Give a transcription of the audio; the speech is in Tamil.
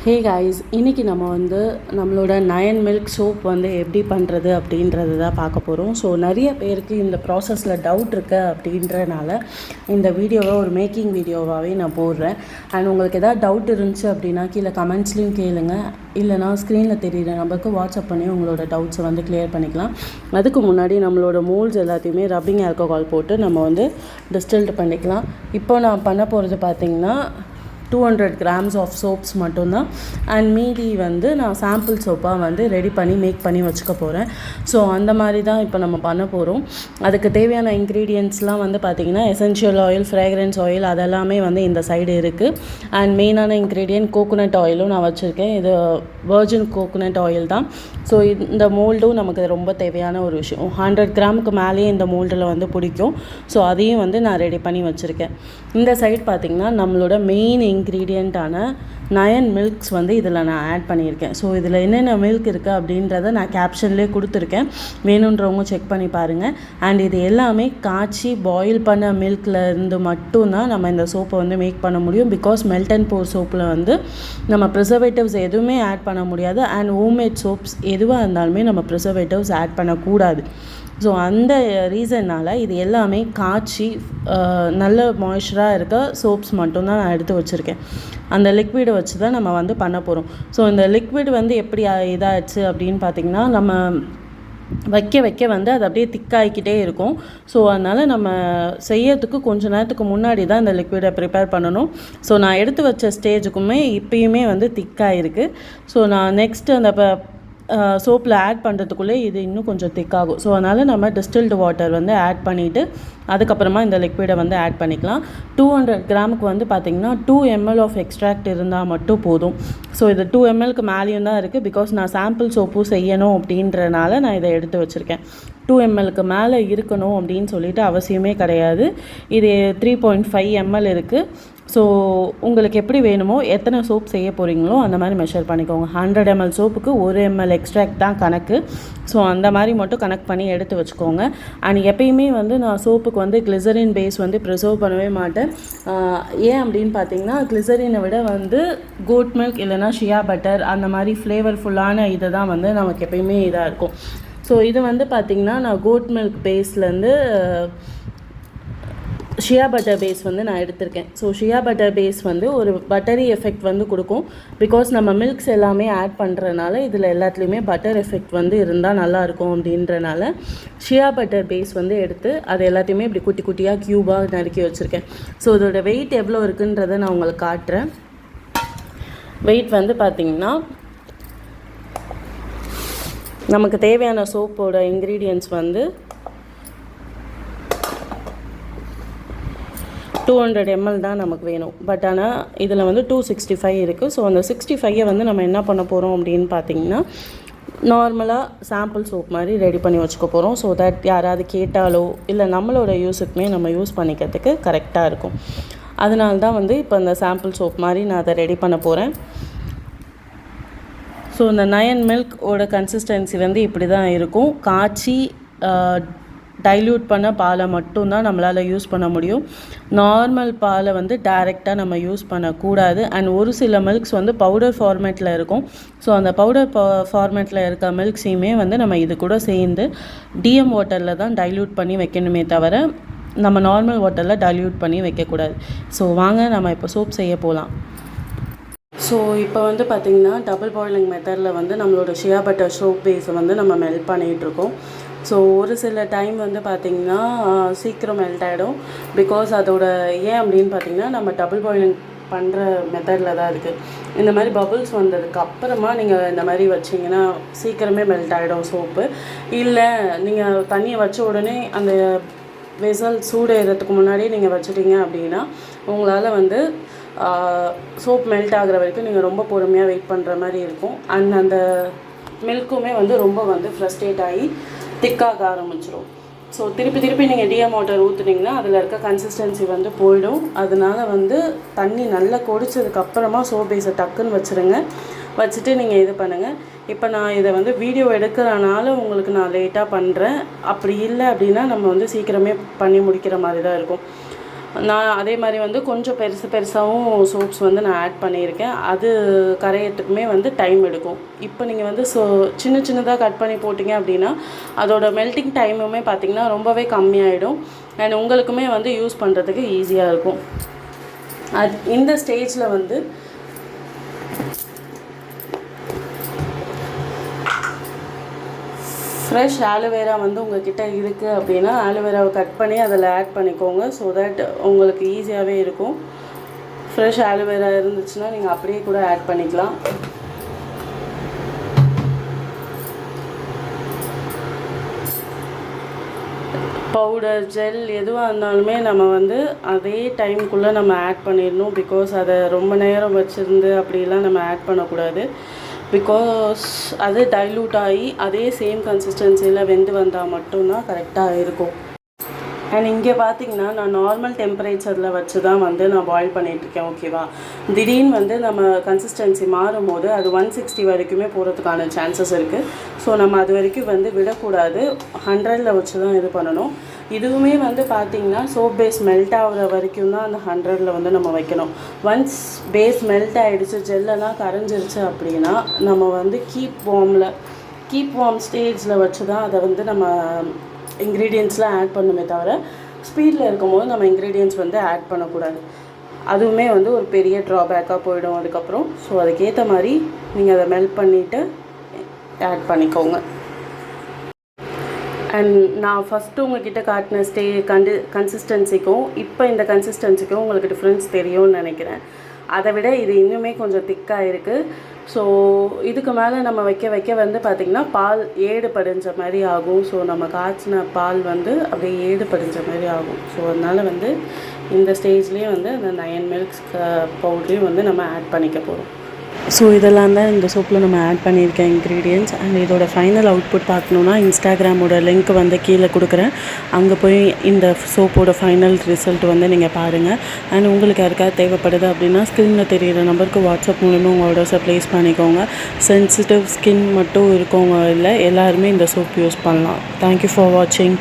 ஹே காய்ஸ், இன்றைக்கி நம்ம வந்து நம்மளோட நயன் மில்க் சோப் வந்து எப்படி பண்ணுறது அப்படின்றது தான் பார்க்க போகிறோம். ஸோ நிறைய பேருக்கு இந்த ப்ராசஸில் டவுட் இருக்கு அப்படின்றனால இந்த வீடியோவை ஒரு மேக்கிங் வீடியோவாகவே நான் போடுறேன். அண்ட் உங்களுக்கு எதாவது டவுட் இருந்துச்சு அப்படின்னா கீழே கமெண்ட்ஸ்லையும் கேளுங்க, இல்லைனா ஸ்க்ரீனில் தெரியுற நம்பருக்கு வாட்ஸ்அப் பண்ணி உங்களோட டவுட்ஸை வந்து கிளியர் பண்ணிக்கலாம். அதுக்கு முன்னாடி நம்மளோட மோல்ஸ் எல்லாத்தையுமே ரப்பிங் ஆல்கஹால் போட்டு நம்ம வந்து டிஸ்டில்ட் பண்ணிக்கலாம். இப்போ நான் பண்ண போகிறது பார்த்திங்கன்னா 200 grams ஆஃப் சோப்ஸ் மட்டும்தான். அண்ட் மீதி வந்து நான் சாம்பிள் சோப்பாக வந்து ரெடி பண்ணி மேக் பண்ணி வச்சுக்க போகிறேன். ஸோ அந்த மாதிரி தான் இப்போ நம்ம பண்ண போகிறோம். அதுக்கு தேவையான இன்க்ரீடியன்ட்ஸ்லாம் வந்து பார்த்திங்கன்னா எசென்ஷியல் ஆயில், ஃப்ரேக்ரன்ஸ் ஆயில் அதெல்லாமே வந்து இந்த சைடு இருக்குது. அண்ட் மெயினான இன்க்ரீடியன்ட் கோகோனட் ஆயிலும் நான் வச்சுருக்கேன். இது வர்ஜின் கோகோனட் ஆயில் தான். ஸோ இந்த மோல்டும் நமக்கு ரொம்ப தேவையான ஒரு விஷயம். 100 கிராமுக்கு மேலேயே இந்த மோல்டில் வந்து பிடிக்கும். ஸோ அதையும் வந்து நான் ரெடி பண்ணி வச்சுருக்கேன். இந்த சைடு பார்த்திங்கன்னா நம்மளோட மெயின் இன்க்ரீடியண்ட்டான நயன் மில்க்ஸ் வந்து இதில் நான் ஆட் பண்ணியிருக்கேன். ஸோ இதில் என்னென்ன மில்க் இருக்குது அப்படின்றத நான் கேப்ஷன்லேயே கொடுத்துருக்கேன், வேணுன்றவங்க செக் பண்ணி பாருங்கள். அண்ட் இது எல்லாமே காய்ச்சி பாயில் பண்ண மில்கில் இருந்து மட்டும்தான் நம்ம இந்த சோப்பை வந்து மேக் பண்ண முடியும். பிகாஸ் மெல்ட் அண்ட் போர் சோப்பில் வந்து நம்ம ப்ரிசர்வேட்டிவ்ஸ் எதுவுமே ஆட் பண்ண முடியாது. அண்ட் ஹோம்மேட் சோப்ஸ் எதுவாக இருந்தாலுமே நம்ம ப்ரிசர்வேட்டிவ்ஸ் ஆட் பண்ணக்கூடாது. ஸோ அந்த ரீசன்னால் இது எல்லாமே காய்ச்சி நல்ல மாய்ஸ்சராக இருக்க சோப்ஸ் மட்டும்தான் நான் எடுத்து வச்சுருக்கேன். அந்த லிக்விடை வச்சு தான் நம்ம வந்து பண்ண போகிறோம். ஸோ இந்த லிக்விட் வந்து எப்படி இதாகிடுச்சு அப்படின்னு பார்த்திங்கன்னா, நம்ம வைக்க வந்து அது அப்படியே திக்காகிக்கிட்டே இருக்கும். ஸோ அதனால் நம்ம செய்யறதுக்கு கொஞ்சம் நேரத்துக்கு முன்னாடி தான் இந்த லிக்விடை ப்ரிப்பேர் பண்ணணும். ஸோ நான் எடுத்து வச்ச ஸ்டேஜுக்குமே இப்போயுமே வந்து திக்காக இருக்குது. ஸோ நான் நெக்ஸ்ட்டு அந்த சோப்பில் ஆட் பண்ணுறதுக்குள்ளே இது இன்னும் கொஞ்சம் திக்காகும். ஸோ அதனால் நம்ம டிஸ்டில்டு வாட்டர் வந்து ஆட் பண்ணிவிட்டு அதுக்கப்புறமா இந்த லிக்விடை வந்து ஆட் பண்ணிக்கலாம். 200 கிராமுக்கு வந்து பார்த்திங்கன்னா 2 ml ஆஃப் எக்ஸ்ட்ராக்ட் இருந்தால் மட்டும் போதும். ஸோ இது 2 mlக்கு மேலேயும் தான் இருக்குது. பிகாஸ் நான் சாம்பிள் சோப்பும் செய்யணும் அப்படின்றனால நான் இதை எடுத்து வச்சுருக்கேன். 2 mlக்கு மேலே இருக்கணும் அப்படின்னு சொல்லிட்டு அவசியமே கிடையாது. இது 3.5 ml இருக்குது. ஸோ உங்களுக்கு எப்படி வேணுமோ, எத்தனை சோப் செய்ய போகிறீங்களோ அந்த மாதிரி மெஷர் பண்ணிக்கோங்க. 100 ml சோப்புக்கு 1 ml எக்ஸ்ட்ராக்ட் தான் கணக்கு. ஸோ அந்த மாதிரி மட்டும் கனெக்ட் பண்ணி எடுத்து வச்சுக்கோங்க. அண்ட் எப்பயுமே வந்து நான் சோப்புக்கு வந்து கிளிசரின் பேஸ் வந்து ப்ரிசர்வ் பண்ணவே மாட்டேன். ஏன் அப்படின்னு பார்த்தீங்கன்னா, கிளிசரினை விட வந்து கோட் மில்க் இல்லைனா ஷியா பட்டர் அந்த மாதிரி ஃப்ளேவர்ஃபுல்லான இதை தான் வந்து நமக்கு எப்பயுமே இதாக இருக்கும். ஸோ இது வந்து பார்த்திங்கன்னா நான் கோட் மில்க் பேஸ்லேருந்து ஷியா பட்டர் பேஸ் வந்து நான் எடுத்திருக்கேன். ஸோ ஷியா பட்டர் பேஸ் வந்து ஒரு பட்டரி எஃபெக்ட் வந்து கொடுக்கும். பிகாஸ் நம்ம மில்க்ஸ் எல்லாமே ஆட் பண்ணுறதுனால இதில் எல்லாத்துலேயுமே பட்டர் எஃபெக்ட் வந்து இருந்தால் நல்லாயிருக்கும் அப்படின்றனால ஷியா பட்டர் பேஸ் வந்து எடுத்து அது எல்லாத்தையுமே இப்படி குட்டி குட்டியாக க்யூபாக நறுக்கி வச்சுருக்கேன். ஸோ இதோட வெயிட் எவ்வளோ இருக்குன்றதை நான் உங்களுக்கு காட்டுறேன். வெயிட் வந்து பார்த்திங்கன்னா, நமக்கு தேவையான சோப்போட இன்க்ரீடியன்ட்ஸ் வந்து 200 ml தான் நமக்கு வேணும். பட் ஆனால் இதில் வந்து 265 இருக்குது. ஸோ அந்த 65 வந்து நம்ம என்ன பண்ண போகிறோம் அப்படின்னு பார்த்திங்கன்னா, நார்மலாக சாம்பிள் சோப் மாதிரி ரெடி பண்ணி வச்சுக்க போகிறோம். ஸோ தட் யாராவது கேட்டாலோ இல்லை நம்மளோட யூஸுக்குமே நம்ம யூஸ் பண்ணிக்கிறதுக்கு கரெக்டாக இருக்கும். அதனால தான் வந்து இப்போ இந்த சாம்பிள் சோப் மாதிரி நான் அதை ரெடி பண்ண போகிறேன். ஸோ இந்த நயன் மில்கோட கன்சிஸ்டன்சி வந்து இப்படி தான் இருக்கும். காய்ச்சி டைல்யூட் பண்ண பாலை மட்டும்தான் நம்மளால் யூஸ் பண்ண முடியும். நார்மல் பாலை வந்து டைரெக்டாக நம்ம யூஸ் பண்ணக்கூடாது. அண்ட் ஒரு சில மில்க்ஸ் வந்து பவுடர் ஃபார்மேட்டில் இருக்கும். ஸோ அந்த பவுடர் ஃபார்மேட்டில் இருக்க மில்க்ஸையுமே வந்து நம்ம இது கூட சேர்ந்து டிஎம் வாட்டரில் தான் டைல்யூட் பண்ணி வைக்கணுமே தவிர நம்ம நார்மல் வாட்டரில் டைல்யூட் பண்ணி வைக்கக்கூடாது. ஸோ வாங்க நம்ம இப்போ சோப் செய்ய போகலாம். ஸோ இப்போ வந்து பார்த்திங்கன்னா டபுள் பாயிலிங் மெத்தடில் வந்து நம்மளோட ஷியா பட்டர் சோப் பேஸை வந்து நம்ம மெல்ட் பண்ணிகிட்ருக்கோம். ஸோ ஒரு சில டைம் வந்து பார்த்திங்கன்னா சீக்கிரம் மெல்ட் ஆகிடும். பிகாஸ் அதோட ஏன் அப்படின்னு பார்த்திங்கன்னா, நம்ம டபுள் பாயிலிங் பண்ணுற மெத்தடில் தான் இருக்குது. இந்த மாதிரி பபுள்ஸ் வந்ததுக்கு அப்புறமா நீங்கள் இந்த மாதிரி வச்சிங்கன்னா சீக்கிரமே மெல்ட் ஆகிடும் சோப்பு. இல்லை நீங்கள் தண்ணியை வச்ச உடனே அந்த வெசல் சூடு ஏறதுக்கு முன்னாடியே நீங்கள் வச்சுட்டிங்க அப்படின்னா உங்களால் வந்து சோப் மெல்ட் ஆகிற வரைக்கும் நீங்கள் ரொம்ப பொறுமையாக வெயிட் பண்ணுற மாதிரி இருக்கும். அண்ட் அந்த மில்க்குமே வந்து ரொம்ப வந்து ஃப்ரஸ்ட்ரேட் ஆகி திக்காக ஆரம்பிச்சிடும். ஸோ திருப்பி நீங்கள் டிஎம் வாட்டர் ஊற்றுனீங்கன்னா அதில் இருக்க கன்சிஸ்டன்சி வந்து போயிடும். அதனால வந்து தண்ணி நல்லா கொதிச்சதுக்கப்புறமா சோப் பேஸை டக்குன்னு வச்சுட்டு நீங்கள் இது பண்ணுங்கள். இப்போ நான் இதை வந்து வீடியோ எடுக்கிறனால உங்களுக்கு நான் லேட்டாக பண்ணுறேன். அப்படி இல்லை அப்படின்னா நம்ம வந்து சீக்கிரமே பண்ணி முடிக்கிற மாதிரி தான் இருக்கும். நான் அதே மாதிரி வந்து கொஞ்சம் பெருசாகவும் சோப்ஸ் வந்து நான் ஆட் பண்ணியிருக்கேன். அது கரையிறதுக்குமே வந்து டைம் எடுக்கும். இப்போ நீங்கள் வந்து சின்னதாக கட் பண்ணி போட்டிங்க அப்படின்னா அதோட மெல்ட்டிங் டைமுமே பார்த்திங்கன்னா ரொம்பவே கம்மியாயிடும். அண்ட் உங்களுக்குமே வந்து யூஸ் பண்ணுறதுக்கு ஈஸியாக இருக்கும். இந்த ஸ்டேஜில் வந்து ஃப்ரெஷ் ஆலோவேரா வந்து உங்கள்கிட்ட இருக்குது அப்படின்னா ஆலோவேராவை கட் பண்ணி அதில் ஆட் பண்ணிக்கோங்க. ஸோ தட் உங்களுக்கு ஈஸியாகவே இருக்கும். ஃப்ரெஷ் ஆலோவேரா இருந்துச்சுன்னா நீங்கள் அப்படியே கூட ஆட் பண்ணிக்கலாம். பவுடர் ஜெல் எதுவாக இருந்தாலுமே நம்ம வந்து அதே டைமுக்குள்ளே நம்ம ஆட் பண்ணிடணும். பிகாஸ் அதை ரொம்ப நேரம் வச்சுருந்து அப்படிலாம் நம்ம ஆட் பண்ணக்கூடாது. பிகாஸ் அது டைல்யூட் ஆகி அதே சேம் கன்சிஸ்டன்சியில் வெந்து வந்தால் மட்டும்தான் கரெக்டாக இருக்கும். அண்ட் இங்கே பார்த்தீங்கன்னா நான் நார்மல் டெம்பரேச்சரில் வச்சு தான் வந்து நான் பாயில் பண்ணிகிட்ருக்கேன். ஓகேவா, திடீர்னு வந்து நம்ம கன்சிஸ்டன்சி மாறும் போது அது 160 வரைக்குமே போகிறதுக்கான சான்சஸ் இருக்குது. ஸோ நம்ம அது வரைக்கும் வந்து விடக்கூடாது. 100 வச்சு தான் இது பண்ணணும். இதுவுமே வந்து பார்த்திங்கன்னா சோப் பேஸ் மெல்ட் ஆகிற வரைக்கும் தான் அந்த 100 வந்து நம்ம வைக்கணும். ஒன்ஸ் பேஸ் மெல்ட் ஆகிடுச்சு, ஜெல்லெல்லாம் கரைஞ்சிருச்சு அப்படின்னா நம்ம வந்து கீப் வார்ம் ஸ்டேஜில் வச்சு தான் அதை வந்து நம்ம இன்க்ரீடியன்ட்ஸ்லாம் ஆட் பண்ணுமே தவிர ஸ்பீடில் இருக்கும்போது நம்ம இன்க்ரீடியன்ட்ஸ் வந்து ஆட் பண்ணக்கூடாது. அதுவுமே வந்து ஒரு பெரிய ட்ராபேக்காக போயிடும் அதுக்கப்புறம். ஸோ அதுக்கேற்ற மாதிரி நீங்கள் அதை மெல்ட் பண்ணிவிட்டு ஆட் பண்ணிக்கோங்க. அண்ட் நான் ஃபஸ்ட்டு உங்கள்கிட்ட காட்டின கன்சிஸ்டன்சிக்கும் இப்போ இந்த கன்சிஸ்டன்சிக்கும் உங்களுக்கு டிஃப்ரென்ஸ் தெரியும்னு நினைக்கிறேன். அதை விட இது இன்னுமே கொஞ்சம் திக்காக இருக்குது. ஸோ இதுக்கு மேலே நம்ம வைக்க வந்து பார்த்திங்கன்னா பால் ஏடு படிஞ்ச மாதிரி ஆகும். ஸோ நம்ம காய்ச்சின பால் வந்து அப்படியே ஏடு படிஞ்ச மாதிரி ஆகும். ஸோ அதனால் வந்து இந்த ஸ்டேஜ்லேயே வந்து அந்த 9 மில்க்ஸ் பவுடரையும் வந்து நம்ம ஆட் பண்ணிக்க போகிறோம். ஸோ இதெல்லாம் தான் இந்த சோப்பில் நம்ம ஆட் பண்ணியிருக்க இன்க்ரீடியன்ட்ஸ். அண்ட் இதோட ஃபைனல் அவுட்புட் பார்க்கணுன்னா இன்ஸ்டாகிராமோட லிங்க் வந்து கீழே கொடுக்குறேன். அங்கே போய் இந்த சோப்போட ஃபைனல் ரிசல்ட் வந்து நீங்கள் பாருங்கள். அண்ட் உங்களுக்கு யாருக்காவது தேவைப்படுது அப்படின்னா ஸ்க்ரீனில் தெரிகிற நம்பருக்கு வாட்ஸ்அப் மூலமாக உங்கள் ஆர்டர்ஸை ப்ளேஸ் பண்ணிக்கோங்க. சென்சிட்டிவ் ஸ்கின் மட்டும் இருக்கவங்க இல்லை, எல்லாருமே இந்த சோப் யூஸ் பண்ணலாம். தேங்க்யூ ஃபார் வாட்சிங்.